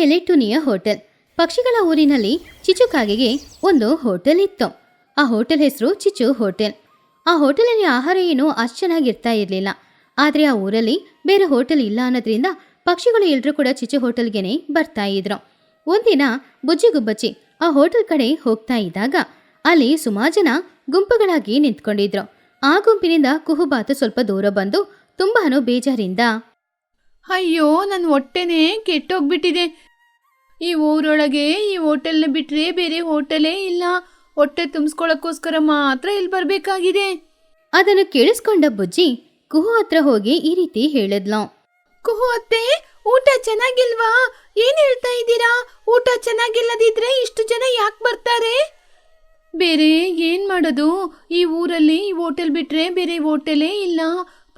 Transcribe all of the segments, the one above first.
ಮೇಲೆ ಟುನಿಯ ಹೋಟೆಲ್. ಪಕ್ಷಿಗಳ ಊರಿನಲ್ಲಿ ಚಿಚುಕಾಗೆಗೆ ಒಂದು ಹೋಟೆಲ್ ಇತ್ತು. ಆ ಹೋಟೆಲ್ ಹೆಸರು ಚಿಚು ಹೋಟೆಲ್. ಆ ಹೋಟೆಲಲ್ಲಿ ಆಹಾರ ಏನೂ ಅಷ್ಟು ಚೆನ್ನಾಗಿರ್ತಾ ಇರಲಿಲ್ಲ. ಆದರೆ ಆ ಊರಲ್ಲಿ ಬೇರೆ ಹೋಟೆಲ್ ಇಲ್ಲ ಅನ್ನೋದ್ರಿಂದ ಪಕ್ಷಿಗಳು ಎಲ್ಲರೂ ಕೂಡ ಚಿಚು ಹೋಟೆಲ್ಗೆನೆ ಬರ್ತಾ ಇದ್ರು. ಒಂದಿನ ಬುಜ್ಜಿ ಗುಬ್ಬಚ್ಚಿ ಆ ಹೋಟೆಲ್ ಕಡೆ ಹೋಗ್ತಾ ಇದ್ದಾಗ ಅಲ್ಲಿ ಸುಮಾರು ಜನ ಗುಂಪುಗಳಾಗಿ ನಿಂತ್ಕೊಂಡಿದ್ರು. ಆ ಗುಂಪಿನಿಂದ ಕುಹುಬಾತು ಸ್ವಲ್ಪ ದೂರ ಬಂದು ತುಂಬಾನು ಬೇಜಾರಿಂದ, ಅಯ್ಯೋ, ನನ್ನ ಹೊಟ್ಟೆನೇ ಕೆಟ್ಟೋಗ್ಬಿಟ್ಟಿದೆ. ಈ ಊರೊಳಗೆ ಈ ಹೋಟೆಲ್ನ ಬಿಟ್ರೆ ಬೇರೆ ಹೋಟೆಲೇ ಇಲ್ಲ. ಹೊಟ್ಟೆ ತುಂಬಿಸ್ಕೊಳ್ಳೋಕ್ಕೋಸ್ಕರ ಮಾತ್ರ ಇಲ್ಲಿ ಬರಬೇಕಾಗಿದೆ. ಅದನ್ನು ಕೇಳಿಸ್ಕೊಂಡ ಬುಜ್ಜಿ ಕುಹು ಹತ್ರ ಹೋಗಿ ಈ ರೀತಿ ಹೇಳಿದ್ಲು. ಕುಹು ಅತ್ತೆ, ಊಟ ಚೆನ್ನಾಗಿಲ್ವಾ? ಏನ್ ಹೇಳ್ತಾ ಇದ್ದೀರಾ? ಊಟ ಚೆನ್ನಾಗಿಲ್ಲದಿದ್ರೆ ಇಷ್ಟು ಜನ ಯಾಕೆ ಬರ್ತಾರೆ? ಬೇರೆ ಏನ್ ಮಾಡೋದು? ಈ ಊರಲ್ಲಿ ಈ ಹೋಟೆಲ್ ಬಿಟ್ರೆ ಬೇರೆ ಹೋಟೆಲೇ ಇಲ್ಲ.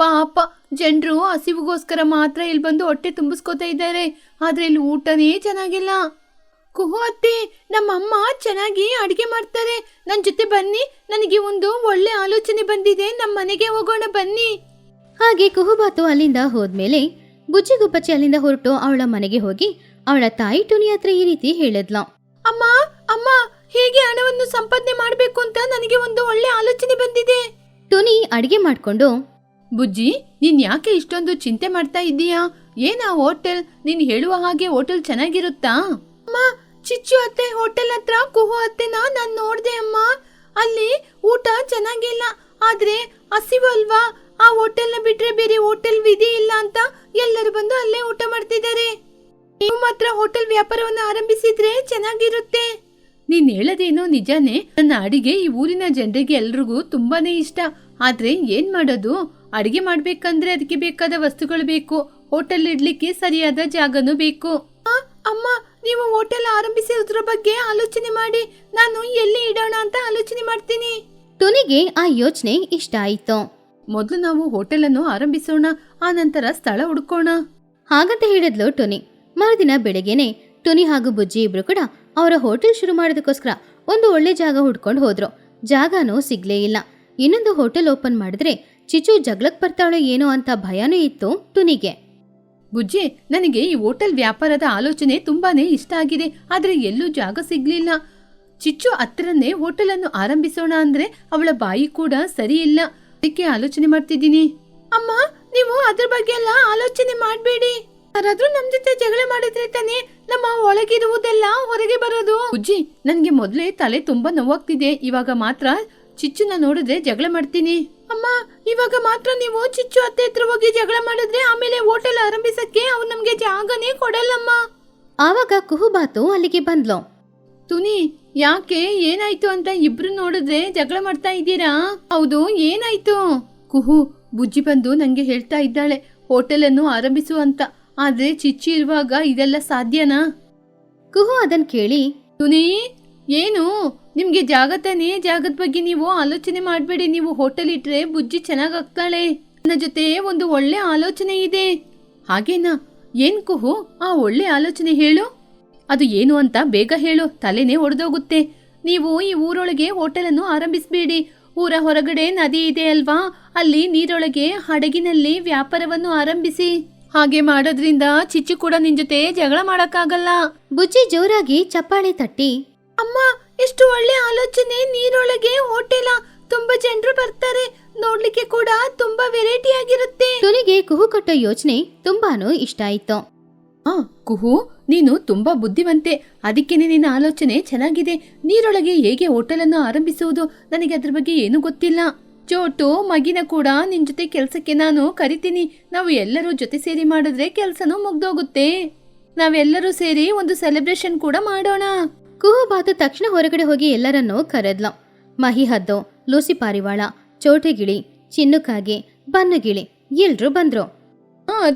ಪಾಪ ಜನರು ಹಸಿವಿಗೋಸ್ಕರ ಮಾತ್ರ ಇಲ್ಲಿ ಬಂದು ಹೊಟ್ಟೆ ತುಂಬಿಸ್ಕೋತಾ ಇದ್ದಾರೆ. ಆದ್ರೆ ಇಲ್ಲಿ ಊಟನೇ ಚೆನ್ನಾಗಿಲ್ಲ. ಕುಹು ಅತ್ತೆ, ನಮ್ಮಮ್ಮ ಚೆನ್ನಾಗಿ ಅಡಿಗೆ ಮಾಡ್ತಾರೆ. ನನ್ನ ಜೊತೆ ಬನ್ನಿ, ನನಗೆ ಒಂದು ಒಳ್ಳೆ ಆಲೋಚನೆ ಬಂದಿದೆ. ನಮ್ಮ ಮನೆಗೆ ಹೋಗೋಣ ಬನ್ನಿ. ಹಾಗೆ ಕುಹುಬಾತು ಅಲ್ಲಿಂದ ಹೋದ್ಮೇಲೆ ಬುಜ್ಜಿ ಗುಬ್ಬಚ್ಚಿ ಅಲ್ಲಿಂದ ಹೊರಟು ಅವಳ ಮನೆಗೆ ಹೋಗಿ ಅವಳ ತಾಯಿ ಟುನಿ ಹತ್ರ ಈ ರೀತಿ ಹೇಳಿದ್ಲು. ಅಮ್ಮ ಅಮ್ಮ, ಹೇಗೆ ಹಣವನ್ನು ಸಂಪಾದನೆ ಮಾಡಬೇಕು ಅಂತ ನನಗೆ ಒಂದು ಒಳ್ಳೆ ಆಲೋಚನೆ ಬಂದಿದೆ. ಟುನಿ ಅಡಿಗೆ ಮಾಡ್ಕೊಂಡು, ಬುಜ್ಜಿ, ನೀನ್ ಯಾಕೆ ಇಷ್ಟೊಂದು ಚಿಂತೆ ಮಾಡ್ತಾ ಇದ್ದೀಯಾ? ಏನಾ ಹೋಟೆಲ್? ನೀನ್ ಹೇಳುವ ಹಾಗೆ ಹೋಟೆಲ್ ಚೆನ್ನಾಗಿರುತ್ತಾ? ಅಮ್ಮ, ಚಿಚ್ಚು ಅತ್ತೆ ಹೋಟೆಲ್ ಹತ್ರ ಕುಹು ಅತ್ತೆನ ನಾನ್ ನೋಡ್ದೆ ಅಮ್ಮ. ಅಲ್ಲಿ ಊಟ ಚೆನ್ನಾಗಿಲ್ಲ. ಆದ್ರೆ ಹಸಿವು ಅಲ್ವಾ? ಆ ಹೋಟೆಲ್ನ ಬಿಟ್ರೆ ಬೇರೆ ಹೋಟೆಲ್ ವಿಧಿ ಇಲ್ಲ ಅಂತ ಎಲ್ಲರೂ ಬಂದು ಅಲ್ಲೇ ಊಟ ಮಾಡ್ತಿದ್ದಾರೆ. ನೀವು ಮಾತ್ರ ಹೋಟೆಲ್ ವ್ಯಾಪಾರವನ್ನು ಆರಂಭಿಸಿದ್ರೆ ಚೆನ್ನಾಗಿರುತ್ತೆ. ನೀನ್ ಹೇಳೋದೇನೋ ನಿಜಾನೇ. ನನ್ನ ಅಡಿಗೆ ಈ ಊರಿನ ಜನರಿಗೆ ಎಲ್ರಿಗೂ ತುಂಬಾನೇ ಇಷ್ಟ. ಆದ್ರೆ ಏನ್ ಮಾಡೋದು? ಅಡಿಗೆ ಮಾಡ್ಬೇಕಂದ್ರೆ ಅದಕ್ಕೆ ಬೇಕಾದ ವಸ್ತುಗಳು ಬೇಕು. ಹೋಟೆಲ್ ಇಡ್ಲಿಕ್ಕೆ ಸರಿಯಾದ ಜಾಗನೂ ಬೇಕು. ಅಮ್ಮ, ನೀವು ಹೋಟೆಲ್ ಆರಂಭಿಸೋದ್ರ ಬಗ್ಗೆ ಆಲೋಚನೆ ಮಾಡಿ. ನಾನು ಎಲ್ಲಿ ಇಡೋಣ ಅಂತ ಆಲೋಚನೆ ಮಾಡ್ತೀನಿ. ಟುನಿಗೆ ಆ ಯೋಚನೆ ಇಷ್ಟ ಆಯ್ತು. ಮೊದಲು ನಾವು ಹೋಟೆಲ್ ಅನ್ನು ಆರಂಭಿಸೋಣ, ಆ ನಂತರ ಸ್ಥಳ ಹುಡುಕೋಣ. ಹಾಗಂತ ಹೇಳಿದ್ಲು ಟುನಿ. ಮರುದಿನ ಬೆಳಗ್ಗೆನೆ ಟುನಿ ಹಾಗೂ ಬುಜ್ಜಿ ಇಬ್ರು ಕೂಡ ಅವರ ಹೋಟೆಲ್ ಶುರು ಮಾಡೋದಕ್ಕೋಸ್ಕರ ಒಂದು ಒಳ್ಳೆ ಜಾಗ ಹುಡ್ಕೊಂಡು ಹೋದ್ರು. ಜಾಗನೂ ಸಿಗ್ಲೇ ಇಲ್ಲ. ಇನ್ನೊಂದು ಹೋಟೆಲ್ ಓಪನ್ ಮಾಡಿದ್ರೆ ಚಿಚು ಜಗಳಕ್ ಬರ್ತಾಳೋ ಏನೋ ಅಂತ ಭಯನೂ ಇತ್ತು ಟುನಿಗೆ. ಬುಜ್ಜಿ, ನನಗೆ ಈ ಹೋಟೆಲ್ ವ್ಯಾಪಾರದ ಆಲೋಚನೆ ತುಂಬಾನೇ ಇಷ್ಟ ಆಗಿದೆ. ಆದ್ರೆ ಎಲ್ಲೂ ಜಾಗ ಸಿಗ್ಲಿಲ್ಲ. ಚಿಚ್ಚು ಹತ್ರನೇ ಹೋಟೆಲ್ ಅನ್ನು ಆರಂಭಿಸೋಣ ಅಂದ್ರೆ ಅವಳ ಬಾಯಿ ಕೂಡ ಸರಿ ಇಲ್ಲ. ಅದಕ್ಕೆ ಆಲೋಚನೆ ಮಾಡ್ತಿದ್ದೀನಿ. ಅಮ್ಮ, ನೀವು ಅದ್ರ ಬಗ್ಗೆ ಎಲ್ಲ ಆಲೋಚನೆ ಮಾಡ್ಬೇಡಿ. ಯಾರಾದ್ರೂ ನಮ್ ಜೊತೆ ಜಗಳ ಮಾಡಿದ್ರೆ ತಾನೇ ನಮ್ಮ ಒಳಗಿರುವುದೆಲ್ಲ ಹೊರಗೆ ಬರೋದು. ಬುಜ್ಜಿ, ನನ್ಗೆ ಮೊದ್ಲೇ ತಲೆ ತುಂಬಾ ನೋವಾಗ್ತಿದೆ. ಇವಾಗ ಮಾತ್ರ ಚಿಚ್ಚುನ ನೋಡಿದ್ರೆ ಜಗಳ ಮಾಡ್ತೀನಿ. ಅಮ್ಮ, ಇವಾಗ ಮಾತ್ರ ನೀವು ಚಿಚ್ಚು ಅತ್ತೆ ಹತ್ರ ಹೋಗಿ ಜಗಳ ಮಾಡಿದ್ರೆ ಆಮೇಲೆ ಹೋಟೆಲ್ ಆರಂಭಿಸಕ್ಕೆ ಅವ್ರು ನಮ್ಗೆ ಜಾಗನೇ ಕೊಡಲ್ಲಮ್ಮ. ಆವಾಗ ಕುಹುಬಾತು ಅಲ್ಲಿಗೆ ಬಂದ್ಲು. ತುನಿ, ಯಾಕೆ ಏನಾಯ್ತು ಅಂತ ಇಬ್ರು ನೋಡಿದ್ರೆ ಜಗಳ ಮಾಡ್ತಾ ಇದ್ದೀರಾ? ಹೌದು, ಏನಾಯ್ತು? ಕುಹು, ಬುಜ್ಜಿ ಬಂದು ನಂಗೆ ಹೇಳ್ತಾ ಇದ್ದಾಳೆ ಹೋಟೆಲ್ ಅನ್ನು ಆರಂಭಿಸು ಅಂತ. ಆದ್ರೆ ಚಿಚ್ಚಿ ಇರುವಾಗ ಇದೆಲ್ಲ ಸಾಧ್ಯನಾ? ಕುಹು ಅದನ್ ಕೇಳಿ, ತುನಿ, ಏನು ನಿಮ್ಗೆ ಜಾಗ ತಾನೇ? ಜಾಗದ ಬಗ್ಗೆ ನೀವು ಆಲೋಚನೆ ಮಾಡ್ಬೇಡಿ. ನೀವು ಹೋಟೆಲ್ ಇಟ್ರೆ ಬುಜ್ಜಿ ಚೆನ್ನಾಗಾಗ್ತಾಳೆ. ನನ್ನ ಜೊತೆ ಒಂದು ಒಳ್ಳೆ ಆಲೋಚನೆ ಇದೆ. ಹಾಗೇನಾ? ಏನ್ ಕುಹು, ಆ ಒಳ್ಳೆ ಆಲೋಚನೆ ಹೇಳು. ಅದು ಏನು ಅಂತ ಬೇಗ ಹೇಳು, ತಲೆನೇ ಒಡೆದೋಗುತ್ತೆ. ನೀವು ಈ ಊರೊಳಗೆ ಹೋಟೆಲ್ ಅನ್ನು ಆರಂಭಿಸಬೇಡಿ. ಊರ ಹೊರಗಡೆ ನದಿ ಇದೆ ಅಲ್ವಾ, ಅಲ್ಲಿ ನೀರೊಳಗೆ ಹಡಗಿನಲ್ಲಿ ವ್ಯಾಪಾರವನ್ನು ಆರಂಭಿಸಿ. ಹಾಗೆ ಮಾಡೋದ್ರಿಂದ ಚಿಚ್ಚು ಕೂಡ ನಿನ್ ಜೊತೆ ಜಗಳ ಮಾಡಕ್ಕಾಗಲ್ಲ. ಬುಜ್ಜಿ ಜೋರಾಗಿ ಚಪ್ಪಾಳೆ ತಟ್ಟಿ, ಅಮ್ಮ, ಎಷ್ಟು ಒಳ್ಳೆ ಆಲೋಚನೆ! ನೀರೊಳಗೆ ಹೋಟೆಲ, ತುಂಬಾ ಜನರು ಬರ್ತಾರೆ. ನೋಡ್ಲಿಕ್ಕೆ ಕೂಡ ತುಂಬಾ ವೆರೈಟಿ ಆಗಿರುತ್ತೆ. ಟುನಿಗೆ ಕುಹು ಕೊಟ್ಟ ಯೋಚನೆ ತುಂಬಾನು ಇಷ್ಟ ಆಯ್ತು. ಕುಹು, ನೀನು ತುಂಬಾ ಬುದ್ಧಿವಂತೆ. ಅದಕ್ಕೇನೆ ನಿನ್ನ ಆಲೋಚನೆ ಚೆನ್ನಾಗಿದೆ. ನೀರೊಳಗೆ ಹೇಗೆ ಹೋಟೆಲ್ ಅನ್ನು ಆರಂಭಿಸುವುದು? ನನಗೆ ಅದ್ರ ಬಗ್ಗೆ ಏನು ಗೊತ್ತಿಲ್ಲ. ಚೋಟು ಮಗಿನ ಕೂಡ ನಿನ್ ಜೊತೆ ಕೆಲ್ಸಕ್ಕೆ ನಾನು ಕರಿತೀನಿ. ನಾವು ಎಲ್ಲರೂ ಜೊತೆ ಸೇರಿ ಮಾಡಿದ್ರೆ ಕೆಲ್ಸನೂ ಮುಗ್ದೋಗುತ್ತೆ. ನಾವೆಲ್ಲರೂ ಸೇರಿ ಒಂದು ಸೆಲೆಬ್ರೇಷನ್ ಕೂಡ ಮಾಡೋಣ. ಕುಹುಬಾತು ತಕ್ಷಣ ಹೊರಗಡೆ ಹೋಗಿ ಎಲ್ಲರನ್ನೂ ಕರೆದ್ಲು. ಮಹಿ ಹದ್ದು, ಲೂಸಿ ಪಾರಿವಾಳ, ಚೋಟೆಗಿಳಿ, ಚಿನ್ನುಕಾಗೆ, ಬನ್ನುಗಿಳಿ ಎಲ್ರೂ ಬಂದ್ರು.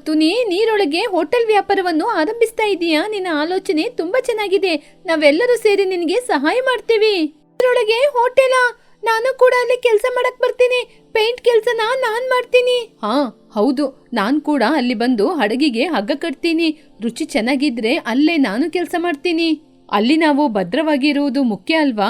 ತುನಿ, ನೀರೊಳಗೆ ಹೋಟೆಲ್ ವ್ಯಾಪಾರವನ್ನು ಆರಂಭಿಸ್ತಾ ಇದೀಯಾ? ನಿನ್ನ ಆಲೋಚನೆ ತುಂಬಾ ಚೆನ್ನಾಗಿದೆ. ನಾವೆಲ್ಲರೂ ಸೇರಿ ನಿನಗೆ ಸಹಾಯ ಮಾಡ್ತೀವಿ. ನೀರೊಳಗೆ ಹೋಟೆಲಾ? ನಾನು ಕೂಡ ಅಲ್ಲಿ ಕೆಲಸ ಮಾಡಕ್ ಬರ್ತೀನಿ. ಪೇಂಟ್ ಕೆಲ್ಸನ ನಾನ್ ಮಾಡ್ತೀನಿ. ಹೌದು, ನಾನ್ ಕೂಡ ಅಲ್ಲಿ ಬಂದು ಹಡಗಿಗೆ ಹಗ್ಗ ಕಟ್ತೀನಿ. ರುಚಿ ಚೆನ್ನಾಗಿದ್ರೆ ಅಲ್ಲೇ ನಾನು ಕೆಲಸ ಮಾಡ್ತೀನಿ. ಅಲ್ಲಿ ನಾವು ಭದ್ರವಾಗಿ ಇರುವುದು ಮುಖ್ಯ ಅಲ್ವಾ?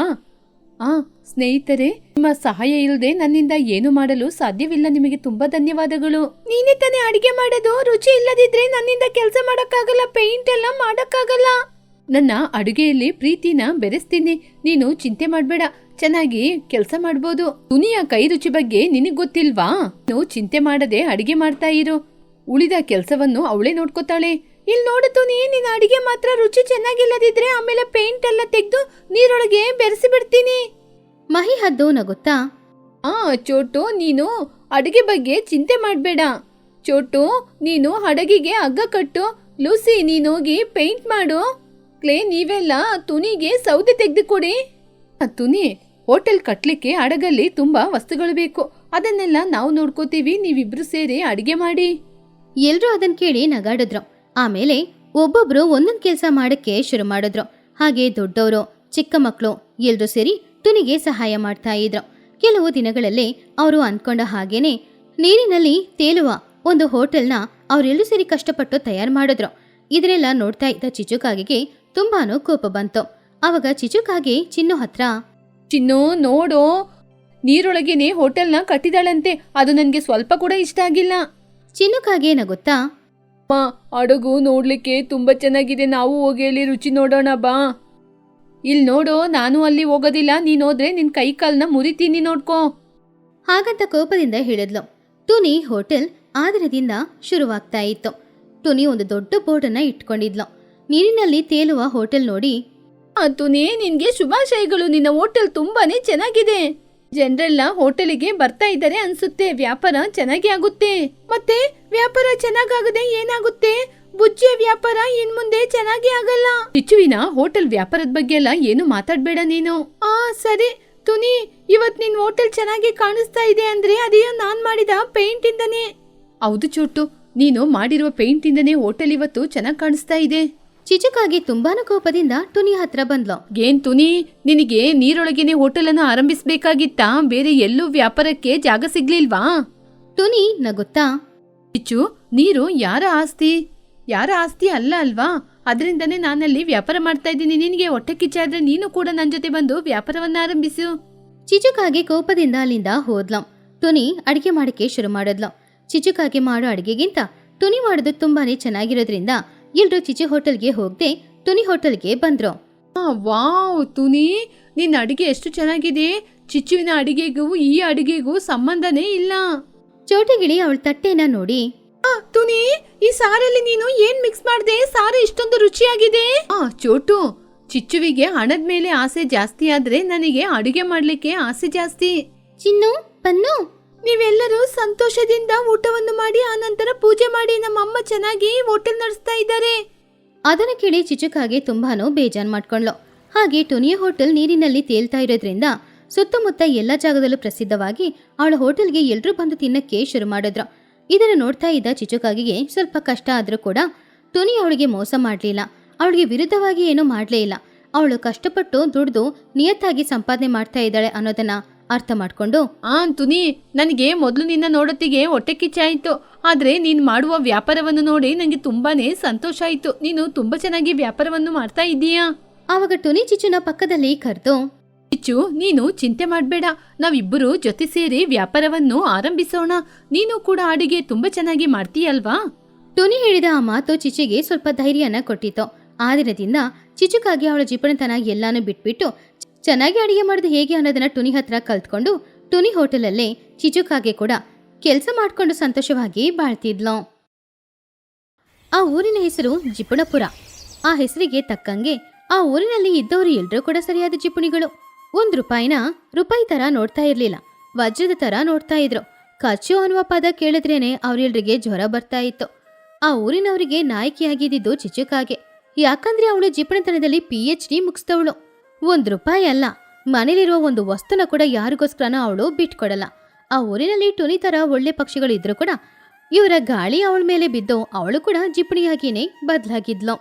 ಸ್ನೇಹಿತರೆ, ನಿಮ್ಮ ಸಹಾಯ ಇಲ್ಲದೆ ನನ್ನಿಂದ ಏನು ಮಾಡಲು ಸಾಧ್ಯವಿಲ್ಲ. ನಿಮಗೆ ತುಂಬಾ ಧನ್ಯವಾದಗಳು. ನೀನೇ ತಾನೇ ಅಡಿಗೆ ಮಾಡೋದು. ರುಚಿ ಇಲ್ಲದಿದ್ರೆ ನನ್ನಿಂದ ಕೆಲಸ ಮಾಡಕ್ಕಾಗಲ್ಲ, ಪೇಂಟ್ ಎಲ್ಲ ಮಾಡಕ್ಕಾಗಲ್ಲ. ನನ್ನ ಅಡುಗೆಯಲ್ಲಿ ಪ್ರೀತಿನ ಬೆರೆಸ್ತೀನಿ. ನೀನು ಚಿಂತೆ ಮಾಡ್ಬೇಡ, ಚೆನ್ನಾಗಿ ಕೆಲಸ ಮಾಡ್ಬೋದು. ತುನಿಯ ಕೈ ರುಚಿ ಬಗ್ಗೆ ನಿನಗ್ ಗೊತ್ತಿಲ್ವಾ? ನೀನು ಚಿಂತೆ ಮಾಡದೆ ಅಡಿಗೆ ಮಾಡ್ತಾ ಇರು. ಉಳಿದ ಕೆಲಸವನ್ನು ಅವಳೇ ನೋಡ್ಕೋತಾಳೆ. ಇಲ್ಲಿ ನೋಡು ತುನಿ, ನಿನ್ನ ಅಡಿಗೆ ಮಾತ್ರ ರುಚಿ ಚೆನ್ನಾಗಿಲ್ಲದಿದ್ರೆ ಆಮೇಲೆ ಪೇಂಟ್ ಎಲ್ಲ ತೆಗೆದು ನೀರೊಳಗೆ ಬೆರೆಸಿ ಬಿಡ್ತೀನಿ. ಮಹಿ ಹದ್ದು ನಗುತ್ತಾ, ಚೋಟು, ನೀನು ಅಡುಗೆ ಬಗ್ಗೆ ಚಿಂತೆ ಮಾಡ್ಬೇಡ. ಚೋಟು, ನೀನು ಹಡಗಿಗೆ ಹಗ್ಗ ಕಟ್ಟು. ಲೂಸಿ, ನೀನೋಗಿ ಪೇಂಟ್ ಮಾಡು. ಕ್ಲೇ, ನೀವೆಲ್ಲ ತುನಿಗೆ ಸೌದೆ ತೆಗೆದು ಕೊಡಿ. ತುನಿ, ಹೋಟೆಲ್ ಕಟ್ಲಿಕ್ಕೆ ಹಡಗಲ್ಲಿ ತುಂಬಾ ವಸ್ತುಗಳು ಬೇಕು. ಅದನ್ನೆಲ್ಲ ನಾವು ನೋಡ್ಕೋತೀವಿ. ನೀವಿಬ್ರು ಸೇರಿ ಅಡಿಗೆ ಮಾಡಿ. ಎಲ್ರೂ ಅದನ್ ಕೇಳಿ ನಗಾಡಿದ್ರು. ಆಮೇಲೆ ಒಬ್ಬೊಬ್ರು ಒಂದೊಂದ್ ಕೆಲಸ ಮಾಡಕ್ಕೆ ಶುರು ಮಾಡಿದ್ರು. ಹಾಗೆ ದೊಡ್ಡವರು, ಚಿಕ್ಕ ಮಕ್ಕಳು ಎಲ್ರೂ ಸೇರಿ ತುನಿಗೆ ಸಹಾಯ ಮಾಡ್ತಾ ಇದ್ರು. ಕೆಲವು ದಿನಗಳಲ್ಲೇ ಅವರು ಅನ್ಕೊಂಡ ಹಾಗೇನೆ ನೀರಿನಲ್ಲಿ ತೇಲುವ ಒಂದು ಹೋಟೆಲ್ನ ಅವರೆಲ್ಲರೂ ಸೇರಿ ಕಷ್ಟಪಟ್ಟು ತಯಾರು ಮಾಡಿದ್ರು. ಇದನ್ನೆಲ್ಲ ನೋಡ್ತಾ ಇದ್ದ ಚಿಚುಕಾಗೆಗೆ ತುಂಬಾನು ಕೋಪ ಬಂತು. ಅವಾಗ ಚಿಚುಕಾಗೆ ಚಿನ್ನು ಹತ್ರ, ಚಿನ್ನು ನೋಡೋ, ನೀರೊಳಗೇನೆ ಹೋಟೆಲ್ನ ಕಟ್ಟಿದಾಳಂತೆ. ಅದು ನನ್ಗೆ ಸ್ವಲ್ಪ ಕೂಡ ಇಷ್ಟ ಆಗಿಲ್ಲ. ಚಿನ್ನುಕಾಗೆ ನಗುತ್ತಾ, ಹಡಗು ನೋಡ್ಲಿಕ್ಕೆ ತುಂಬಾ ಚೆನ್ನಾಗಿದೆ. ನಾವು ಹೋಗಿ ಅಲ್ಲಿ ರುಚಿ ನೋಡೋಣ ಬಾ. ಇಲ್ಲಿ ನೋಡು, ನಾನು ಅಲ್ಲಿ ಹೋಗೋದಿಲ್ಲ. ನೀನ್ ಹೋದ್ರೆ ನಿನ್ ಕೈ ಕಾಲ್ನ ಮುರಿತೀನಿ, ನೋಡ್ಕೋ. ಹಾಗಂತ ಕೋಪದಿಂದ ಹೇಳಿದ್ಲು. ತುನಿ ಹೋಟೆಲ್ ಆ ದಿನದಿಂದ ಶುರುವಾಗ್ತಾ ಇತ್ತು. ತುನಿ ಒಂದು ದೊಡ್ಡ ಬೋರ್ಡನ್ನ ಇಟ್ಕೊಂಡಿದ್ಲು. ನೀರಿನಲ್ಲಿ ತೇಲುವ ಹೋಟೆಲ್ ನೋಡಿ, ತುನಿ, ನಿನ್ಗೆ ಶುಭಾಶಯಗಳು. ನಿನ್ನ ಹೋಟೆಲ್ ತುಂಬಾನೇ ಚೆನ್ನಾಗಿದೆ. ಜನರೆಲ್ಲ ಹೋಟೆಲಿಗೆ ಬರ್ತಾ ಇದ್ದಾರೆ ಅನ್ಸುತ್ತೆ. ವ್ಯಾಪಾರ ಚೆನ್ನಾಗಿ ಆಗುತ್ತೆ. ಮತ್ತೆ ವ್ಯಾಪಾರ ಚೆನ್ನಾಗಾಗದೆ ಏನಾಗುತ್ತೆ? ಬುಜ್ಜಿಯ ವ್ಯಾಪಾರ ಇನ್ ಮುಂದೆ ಚೆನ್ನಾಗಿ ಆಗಲ್ಲ. ಚಿಚ್ಚುವಿನ ಹೋಟೆಲ್ ವ್ಯಾಪಾರದ ಬಗ್ಗೆ ಎಲ್ಲ ಏನು ಮಾತಾಡ್ಬೇಡ ನೀನು. ಸರಿ ತುನಿ, ಇವತ್ ನಿನ್ ಹೋಟೆಲ್ ಚೆನ್ನಾಗಿ ಕಾಣಿಸ್ತಾ ಇದೆ ಅಂದ್ರೆ ಅದೇಯೋ ನಾನ್ ಮಾಡಿದ ಪೇಂಟ್ ಇಂದನೇ. ಹೌದು ಚೋಟು, ನೀನು ಮಾಡಿರುವ ಪೇಂಟ್ ಇಂದನೇ ಹೋಟೆಲ್ ಇವತ್ತು ಚೆನ್ನಾಗಿ ಕಾಣಿಸ್ತಾ ಇದೆ. ಚಿಚುಕಾಗಿ ತುಂಬಾನು ಕೋಪದಿಂದ ತುನಿ ಹತ್ರ ಬಂದ್ಲು. ಏನ್ ತುನಿ, ನಿನಗೆ ನೀರೊಳಗೇನೆ ಹೋಟೆಲ್ ಅನ್ನು ಆರಂಭಿಸಬೇಕಾಗಿತ್ತಾ? ಬೇರೆ ಎಲ್ಲೂ ವ್ಯಾಪಾರಕ್ಕೆ ಜಾಗ ಸಿಗ್ಲಿಲ್ವಾ? ತುನಿ ನಗುತ್ತಾ, ಚಿಚ್ಚು, ನೀರು ಯಾರ ಆಸ್ತಿ ಅಲ್ಲ ಅಲ್ವಾ? ಅದರಿಂದನೇ ನಾನಲ್ಲಿ ವ್ಯಾಪಾರ ಮಾಡ್ತಾ ಇದ್ದೀನಿ. ನಿನಗೆ ಹೊಟ್ಟೆ ಕಿಚ್ಚಾದ್ರೆ ನೀನು ಕೂಡ ನನ್ನ ಜೊತೆ ಬಂದು ವ್ಯಾಪಾರವನ್ನ ಆರಂಭಿಸು. ಚಿಚುಕಾಗಿ ಕೋಪದಿಂದ ಅಲ್ಲಿಂದ ಹೋದ್ಲು. ತುನಿ ಅಡಿಗೆ ಮಾಡಕ್ಕೆ ಶುರು ಮಾಡಿದ್ಲು. ಚಿಚುಕಾಗಿ ಮಾಡೋ ಅಡಿಗೆಗಿಂತ ತುನಿ ಮಾಡೋದು ತುಂಬಾನೇ ಚೆನ್ನಾಗಿರೋದ್ರಿಂದ ಎಲ್ರು ಚಿಚು ಹೋಟೆಲ್ಗೆ ಹೋಗದೆ ತುನಿ ಹೋಟೆಲ್ಗೆ ಬಂದ್ರು. ವಾವ್ ತುನಿ, ನಿನ್ನ ಅಡಿಗೆ ಎಷ್ಟು ಚೆನ್ನಾಗಿದೆ. ಚಿಚ್ಚುವಿನ ಅಡಿಗೆಗೂ ಈ ಅಡಿಗೆಗೂ ಸಂಬಂಧನೇ ಇಲ್ಲ. ಚೋಟಗಿಳಿ ಅವಳ ತಟ್ಟೆನ ನೋಡಿ, ತುನಿ, ಈ ಸಾರಲ್ಲಿ ನೀನು ಏನ್ ಮಿಕ್ಸ್ ಮಾಡ್ದೆ? ಸಾರು ಇಷ್ಟೊಂದು ರುಚಿಯಾಗಿದೆ. ಚೋಟು, ಚಿಚ್ಚುವಿಗೆ ಹಣದ ಮೇಲೆ ಆಸೆ ಜಾಸ್ತಿ ಆದ್ರೆ ನನಗೆ ಅಡುಗೆ ಮಾಡ್ಲಿಕ್ಕೆ ಆಸೆ ಜಾಸ್ತಿ. ಚಿನ್ನು ಬನ್ನು, ನೀವೆಲ್ಲರೂ ಸಂತೋಷದಿಂದ ಊಟವನ್ನು ಮಾಡಿ ಆನಂತರ ಪೂಜೆ ಮಾಡಿ. ನಮ್ಮಮ್ಮ ಚೆನ್ನಾಗಿ ಹೋಟೆಲ್ ನಡೆಸ್ತಾ ಇದ್ದಾರೆ. ಅದನ್ನ ಕೇಳಿ ಚಿಚುಕಾಗೆ ತುಂಬಾನು ಬೇಜಾನ್ ಮಾಡ್ಕೊಂಡ್ಲು. ಹಾಗೆ ಟುನಿಯ ಹೋಟೆಲ್ ನೀರಿನಲ್ಲಿ ತೇಲ್ತಾ ಇರೋದ್ರಿಂದ ಸುತ್ತಮುತ್ತ ಎಲ್ಲ ಜಾಗದಲ್ಲೂ ಪ್ರಸಿದ್ಧವಾಗಿ ಅವಳ ಹೋಟೆಲ್ಗೆ ಎಲ್ರೂ ಬಂದು ತಿನ್ನಕ್ಕೆ ಶುರು ಮಾಡಿದ್ರು. ಇದನ್ನು ನೋಡ್ತಾ ಇದ್ದ ಚಿಚುಕಾಗಿಗೆ ಸ್ವಲ್ಪ ಕಷ್ಟ ಆದ್ರೂ ಕೂಡ ಟುನಿ ಅವಳಿಗೆ ಮೋಸ ಮಾಡ್ಲಿಲ್ಲ. ಅವಳಿಗೆ ವಿರುದ್ಧವಾಗಿ ಏನೂ ಮಾಡ್ಲೇ ಇಲ್ಲ. ಅವಳು ಕಷ್ಟಪಟ್ಟು ದುಡ್ದು ನಿಯತ್ತಾಗಿ ಸಂಪಾದನೆ ಮಾಡ್ತಾ ಇದ್ದಾಳೆ ಅನ್ನೋದನ್ನ ಅರ್ಥ ಮಾಡ್ಕೊಂಡು, ತುನಿ, ನನಗೆ ಮೊದಲು ನಿನ್ನ ನೋಡೋತ್ತಿಗೆ ಹೊಟ್ಟೆ ಕಿಚ್ಚಾಯಿತು. ಆದ್ರೆ ನೀನ್ ಮಾಡುವ ವ್ಯಾಪಾರವನ್ನು ನೋಡಿ ನಂಗೆ ತುಂಬಾನೇ ಸಂತೋಷ ಆಯ್ತು. ನೀನು ತುಂಬಾ ಚೆನ್ನಾಗಿ ವ್ಯಾಪಾರವನ್ನು ಮಾಡ್ತಾ ಇದ್ದೀಯಾ. ಆವಾಗ ಟುನಿ ಚಿಚ್ಚುನ ಪಕ್ಕದಲ್ಲಿ ಕರೆದು, ಚಿಚ್ಚು, ನೀನು ಚಿಂತೆ ಮಾಡ್ಬೇಡ. ನಾವಿಬ್ಬರು ಜೊತೆ ಸೇರಿ ವ್ಯಾಪಾರವನ್ನು ಆರಂಭಿಸೋಣ. ನೀನು ಕೂಡ ಅಡಿಗೆ ತುಂಬಾ ಚೆನ್ನಾಗಿ ಮಾಡ್ತೀಯಲ್ವಾ? ಟುನಿ ಹೇಳಿದ ಆ ಮಾತು ಚಿಚಿಗೆ ಸ್ವಲ್ಪ ಧೈರ್ಯನ ಕೊಟ್ಟಿತ್ತು. ಆ ದಿನದಿಂದ ಚಿಚುಕಾಗಿ ಅವಳ ಜಿಪಣತನ ಎಲ್ಲಾನು ಬಿಟ್ಬಿಟ್ಟು ಚೆನ್ನಾಗಿ ಅಡಿಗೆ ಮಾಡೋದು ಹೇಗೆ ಅನ್ನೋದನ್ನ ಟುನಿ ಹತ್ರ ಕಲ್ತ್ಕೊಂಡು ಟುನಿ ಹೋಟೆಲಲ್ಲೇ ಚಿಚುಕಾಗೆ ಕೂಡ ಕೆಲಸ ಮಾಡ್ಕೊಂಡು ಸಂತೋಷವಾಗಿ ಬಾಳ್ತಿದ್ಲು. ಆ ಊರಿನ ಹೆಸರು ಜಿಪುಣಪುರ. ಆ ಹೆಸರಿಗೆ ತಕ್ಕಂಗೆ ಆ ಊರಿನಲ್ಲಿ ಇದ್ದವರು ಎಲ್ರೂ ಕೂಡ ಸರಿಯಾದ ಜಿಪುಣಿಗಳು. ₹1 ರೂಪಾಯಿ ತರ ನೋಡ್ತಾ ಇರ್ಲಿಲ್ಲ, ವಜ್ರದ ತರ ನೋಡ್ತಾ ಇದ್ರು. ಖರ್ಚು ಅನ್ನುವ ಪದ ಕೇಳಿದ್ರೇನೆ ಅವ್ರೆಲ್ರಿಗೆ ಜ್ವರ ಬರ್ತಾ ಇತ್ತು. ಆ ಊರಿನವರಿಗೆ ನಾಯಕಿಯಾಗಿದ್ದು ಚಿಚುಕಾಗೆ. ಯಾಕಂದ್ರೆ ಅವಳು ಜಿಪಣತನದಲ್ಲಿ PhD ಮುಗಿಸ್ತವಳು. ₹1 ಅಲ್ಲ, ಮನೇಲಿರುವ ಒಂದು ವಸ್ತುನ ಕೂಡ ಯಾರಿಗೋಸ್ಕರನೂ ಅವಳು ಬಿಟ್ಕೊಡಲ್ಲ. ಆ ಊರಿನಲ್ಲಿ ಟುನಿ ತರ ಒಳ್ಳೆ ಪಕ್ಷಿಗಳಿದ್ರು ಕೂಡ ಇವರ ಗಾಳಿ ಅವಳ ಮೇಲೆ ಬಿದ್ದು ಅವಳು ಕೂಡ ಜಿಪಣಿಯಾಗಿಯೇ ಬದಲಾಗಿದ್ಲು.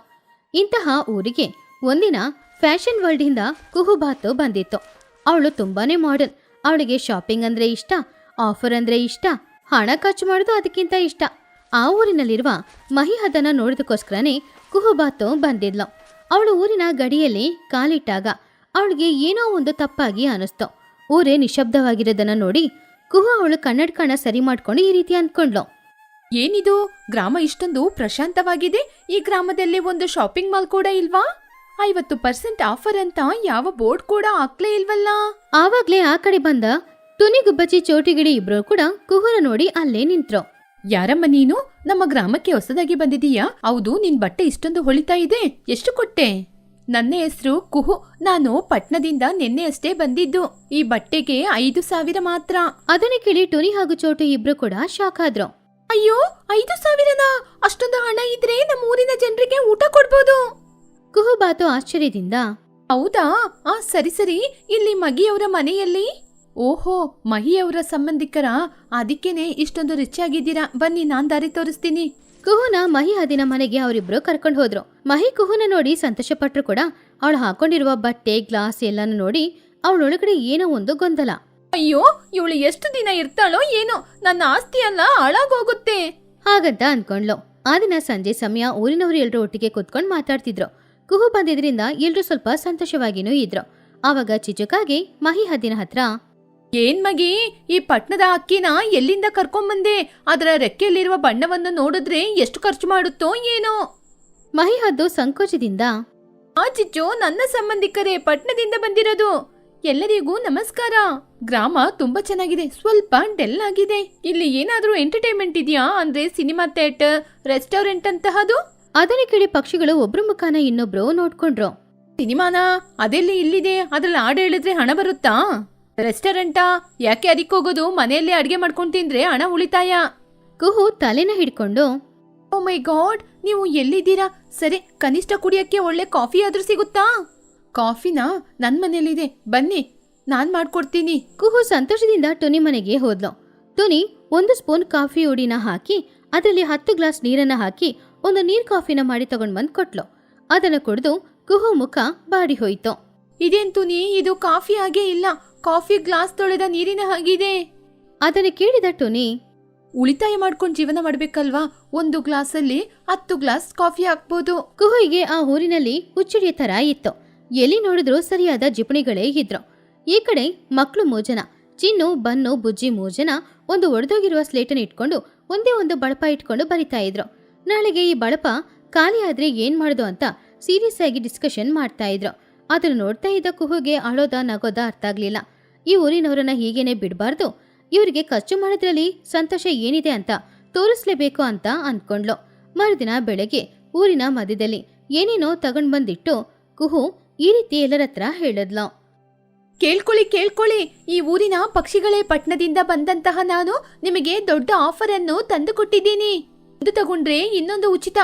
ಇಂತಹ ಊರಿಗೆ ಒಂದಿನ ಫ್ಯಾಷನ್ ವರ್ಲ್ಡ್ ಇಂದ ಕುಹುಬಾತು ಬಂದಿತ್ತು. ಅವಳು ತುಂಬಾನೇ ಮಾಡರ್ನ್. ಅವಳಿಗೆ ಶಾಪಿಂಗ್ ಅಂದ್ರೆ ಇಷ್ಟ, ಆಫರ್ ಅಂದ್ರೆ ಇಷ್ಟ, ಹಣ ಖರ್ಚು ಮಾಡೋದು ಅದಕ್ಕಿಂತ ಇಷ್ಟ. ಆ ಊರಿನಲ್ಲಿರುವ ಮಹಿಹದನ ನೋಡೋದಕ್ಕೋಸ್ಕರನೇ ಕುಹುಬಾತು ಬಂದಿದ್ಲು. ಅವಳು ಊರಿನ ಗಡಿಯಲ್ಲಿ ಕಾಲಿಟ್ಟಾಗ ಅವಳಿಗೆ ಏನೋ ಒಂದು ತಪ್ಪಾಗಿ ಅನಿಸ್ತು. ಊರೇ ನಿಶಬ್ದವಾಗಿರೋದನ್ನ ನೋಡಿ ಕುಹು ಅವಳು ಕನ್ನಡಕನ ಸರಿ ಮಾಡ್ಕೊಂಡು ಈ ರೀತಿ ಅಂದ್ಕೊಂಡ್ಲು. ಏನಿದು ಗ್ರಾಮ ಇಷ್ಟೊಂದು ಪ್ರಶಾಂತವಾಗಿದೆ. ಈ ಗ್ರಾಮದಲ್ಲಿ ಒಂದು ಶಾಪಿಂಗ್ ಮಾಲ್ ಕೂಡ ಇಲ್ವಾ? 50% ಆಫರ್ ಅಂತ ಯಾವ ಬೋರ್ಡ್ ಕೂಡ ಹಾಕ್ಲೇ ಇಲ್ವಲ್ಲ. ಆವಾಗ್ಲೇ ಆ ಕಡೆ ಬಂದ ಟುನಿ ಗುಬ್ಬಚ್ಚಿ ಚೋಟಿಗಿಡಿ ಇಬ್ರು ಕೂಡ ಕುಹುನ ನೋಡಿ ಅಲ್ಲೇ ನಿಂತ್ರು. ಯಾರಮ್ಮ ನೀನು? ನಮ್ಮ ಗ್ರಾಮಕ್ಕೆ ಹೊಸದಾಗಿ ಬಂದಿದೀಯಾ? ಹೌದು, ನಿನ್ ಬಟ್ಟೆ ಇಷ್ಟೊಂದು ಹೊಳಿತಾ ಇದೆ, ಎಷ್ಟು ಕೊಟ್ಟೆ? ನನ್ನ ಹೆಸರು ಕುಹು. ನಾನು ಪಟ್ನದಿಂದ ನಿನ್ನೆ ಅಷ್ಟೇ ಬಂದಿದ್ದು. ಈ ಬಟ್ಟೆಗೆ 5,000 ಮಾತ್ರ. ಅದನ್ನ ಕೇಳಿ ಟುನಿ ಹಾಗೂ ಚೋಟು ಇಬ್ರು ಕೂಡ ಶಾಕ್ ಆದ್ರು. ಅಯ್ಯೋ, 5,000ನಾ? ಅಷ್ಟೊಂದು ಹಣ ಇದ್ರೆ ನಮ್ಮ ಊರಿನ ಜನರಿಗೆ ಊಟ ಕೊಡ್ಬೋದು. ಕುಹು ಬಾತು ಆಶ್ಚರ್ಯದಿಂದ, ಹೌದಾ? ಸರಿ ಸರಿ, ಇಲ್ಲಿ ಮಗಿಯವರ ಮನೆಯಲ್ಲಿ? ಓಹೋ, ಮಹಿಯವರ ಸಂಬಂಧಿಕರ, ಅದಕ್ಕೇನೆ ಇಷ್ಟೊಂದು ರಿಚ್ ಆಗಿದ್ದೀರಾ. ಬನ್ನಿ, ನಾನ್ ದಾರಿ ತೋರಿಸ್ತೀನಿ. ಕುಹುನ ಮಹಿ ಅದಿನ ಮನೆಗೆ ಅವರಿಬ್ರು ಕರ್ಕೊಂಡು ಹೋದ್ರು. ಮಹಿ ಕುಹುನ ನೋಡಿ ಸಂತೋಷ ಪಟ್ರು ಕೂಡ ಅವಳು ಹಾಕೊಂಡಿರುವ ಬಟ್ಟೆ ಗ್ಲಾಸ್ ಎಲ್ಲಾನು ನೋಡಿ ಅವಳೊಳಗಡೆ ಏನೋ ಒಂದು ಗೊಂದಲ. ಅಯ್ಯೋ, ಇವಳು ಎಷ್ಟು ದಿನ ಇರ್ತಾಳೋ ಏನೋ, ನನ್ನ ಆಸ್ತಿ ಎಲ್ಲ ಹಾಳಾಗೋಗುತ್ತೆ ಹಾಗಂತ ಅನ್ಕೊಂಡ್ಲು. ಆ ದಿನ ಸಂಜೆ ಸಮಯ ಊರಿನವರು ಎಲ್ರು ಒಟ್ಟಿಗೆ ಕುತ್ಕೊಂಡು ಮಾತಾಡ್ತಿದ್ರು. ಕುಹು ಬಂದಿದ್ರಿಂದ ಎಲ್ರು ಸ್ವಲ್ಪ ಸಂತೋಷವಾಗಿನೂ ಇದ್ರು. ಆವಾಗ ಚಿಚುಕಾಗಿ ಮಹಿ ಹದ್ದಿನ ಹತ್ರ, ಏನ್ ಮಗಿ, ಈ ಪಟ್ನದ ಅಕ್ಕಿನ ಎಲ್ಲಿಂದ ಕರ್ಕೊಂಬಂದೆ? ಅದರ ರೆಕ್ಕೆಯಲ್ಲಿರುವ ಬಣ್ಣವನ್ನು ನೋಡಿದ್ರೆ ಎಷ್ಟು ಖರ್ಚು ಮಾಡುತ್ತೋ ಏನೋ. ಮಹಿ ಹದ್ದು ಸಂಕೋಚದಿಂದ, ಚಿಚ್ಚು, ನನ್ನ ಸಂಬಂಧಿಕರೇ, ಪಟ್ನದಿಂದ ಬಂದಿರೋದು. ಎಲ್ಲರಿಗೂ ನಮಸ್ಕಾರ. ಗ್ರಾಮ ತುಂಬಾ ಚೆನ್ನಾಗಿದೆ, ಸ್ವಲ್ಪ ಡೆಲ್ ಆಗಿದೆ. ಇಲ್ಲಿ ಏನಾದ್ರೂ ಎಂಟರ್ಟೈನ್ಮೆಂಟ್ ಇದೆಯಾ? ಅಂದ್ರೆ ಸಿನಿಮಾ ಥಿಯೇಟರ್, ರೆಸ್ಟೋರೆಂಟ್ ಅಂತಹದು? ಅದನ್ನ ಕೇಳಿ ಪಕ್ಷಿಗಳು ಒಬ್ರು ಮುಖಾನ ಇನ್ನೊಬ್ರು ನೋಡ್ಕೊಂಡ್ರು. ಸಿನಿಮಾನಾ? ಅದೆಲ್ಲಿ ಇಲ್ಲಿದೆ? ಅದ್ರಲ್ಲಿ ಹಾಡು ಹೇಳಿದ್ರೆ ಹಣ ಬರುತ್ತಾ? ರೆಸ್ಟೋರೆಂಟಾ? ಯಾಕೆ ಅದಕ್ಕೆ ಹೋಗೋದು? ಮನೆಯಲ್ಲೇ ಅಡ್ಗೆ ಮಾಡ್ಕೊಂಡು ತಿಂದ್ರೆ ಹಣ ಉಳಿತಾಯ. ಕುಹು ತಲೆನ ಹಿಡ್ಕೊಂಡು, ಓ ಮೈ ಗಾಡ್, ನೀವು ಎಲ್ಲಿದ್ದೀರಾ? ಸರಿ, ಕನಿಷ್ಠ ಕುಡಿಯಕ್ಕೆ ಒಳ್ಳೆ ಕಾಫಿ ಆದ್ರೂ ಸಿಗುತ್ತಾ? ಕಾಫಿನಾ? ನನ್ ಮನೇಲಿದೆ, ಬನ್ನಿ, ನಾನ್ ಮಾಡ್ಕೊಡ್ತೀನಿ. ಕುಹು ಸಂತೋಷದಿಂದ ಟುನಿ ಮನೆಗೆ ಹೋದ್ಲು. ಟುನಿ 1 ಸ್ಪೂನ್ ಕಾಫಿ ಹುಡಿನ ಹಾಕಿ ಅದರಲ್ಲಿ 10 ಗ್ಲಾಸ್ ನೀರನ್ನ ಹಾಕಿ ಒಂದು ನೀರ್ ಕಾಫಿನ ಮಾಡಿ ತಗೊಂಡ್ ಬಂದ್ ಕೊಟ್ಲು. ಅದನ್ನ ಕುಡಿದು ಕುಹು ಮುಖ ಬಾಡಿ ಹೋಯ್ತು. ಇದೇನ್ ತುನಿ, ಇದು ಕಾಫಿ ಹಾಗೆ ಇಲ್ಲ, ಕಾಫಿ ಗ್ಲಾಸ್ ತೊಳೆದ ನೀರಿನ ಹಾಗಿದೆ. ಅದನ್ನ ಕೇಳಿದ ಟುನಿ, ಉಳಿತಾಯ ಮಾಡ್ಕೊಂಡು ಜೀವನ ಮಾಡ್ಬೇಕಲ್ವಾ? 1 ಗ್ಲಾಸಲ್ಲಿ 10 ಗ್ಲಾಸ್ ಕಾಫಿ ಹಾಕ್ಬೋದು. ಕುಹುಗೆ ಆ ಊರಿನಲ್ಲಿ ಹುಚ್ಚುಡಿಯ ತರ ಇತ್ತು. ಎಲ್ಲಿ ನೋಡಿದ್ರು ಸರಿಯಾದ ಜಿಪಣಿಗಳೇ ಇದ್ರು. ಈ ಕಡೆ ಮಕ್ಕಳು 3 ಜನ, ಚಿನ್ನು, ಬನ್ನು, ಬುಜ್ಜಿ 3 ಜನ ಒಂದು ಒಡೆದೋಗಿರುವ ಸ್ಲೇಟನ್ ಇಟ್ಕೊಂಡು ಒಂದೇ ಒಂದು ಬಳಪ ಇಟ್ಕೊಂಡು ಬರಿತಾ ಇದ್ರು. ನಾಳೆಗೆ ಈ ಬಳಪ ಖಾಲಿ ಆದ್ರೆ ಏನ್ ಮಾಡುದು ಅಂತ ಸೀರಿಯಸ್ ಆಗಿ ಡಿಸ್ಕಷನ್ ಮಾಡ್ತಾ ಇದ್ರು. ಅದನ್ನ ನೋಡ್ತಾ ಇದ್ದ ಕುಹುಗೆ ಅಳೋದ ನಗೋದ ಅರ್ಥ ಆಗ್ಲಿಲ್ಲ. ಈ ಊರಿನವರನ್ನ ಹೀಗೇನೆ ಬಿಡಬಾರ್ದು, ಇವರಿಗೆ ಖರ್ಚು ಮಾಡೋದ್ರಲ್ಲಿ ಸಂತೋಷ ಏನಿದೆ ಅಂತ ತೋರಿಸ್ಲೇಬೇಕು ಅಂತ ಅಂದ್ಕೊಂಡ್ಲು. ಮರುದಿನ ಬೆಳಗ್ಗೆ ಊರಿನ ಮಧ್ಯದಲ್ಲಿ ಏನೇನೋ ತಗೊಂಡ್ ಬಂದಿಟ್ಟು ಕುಹು ಈ ರೀತಿ ಎಲ್ಲರ ಹತ್ರ ಹೇಳಿದ್ಲು. ಕೇಳ್ಕೊಳ್ಳಿ, ಈ ಊರಿನ ಪಕ್ಷಿಗಳೇ, ಪಟ್ನದಿಂದ ಬಂದಂತಹ ನಾನು ನಿಮಗೆ ದೊಡ್ಡ ಆಫರ್ ಅನ್ನು ತಂದು ಕೊಟ್ಟಿದ್ದೀನಿ. ಒಂದು ತಗೊಂಡ್ರೆ ಇನ್ನೊಂದು ಉಚಿತ.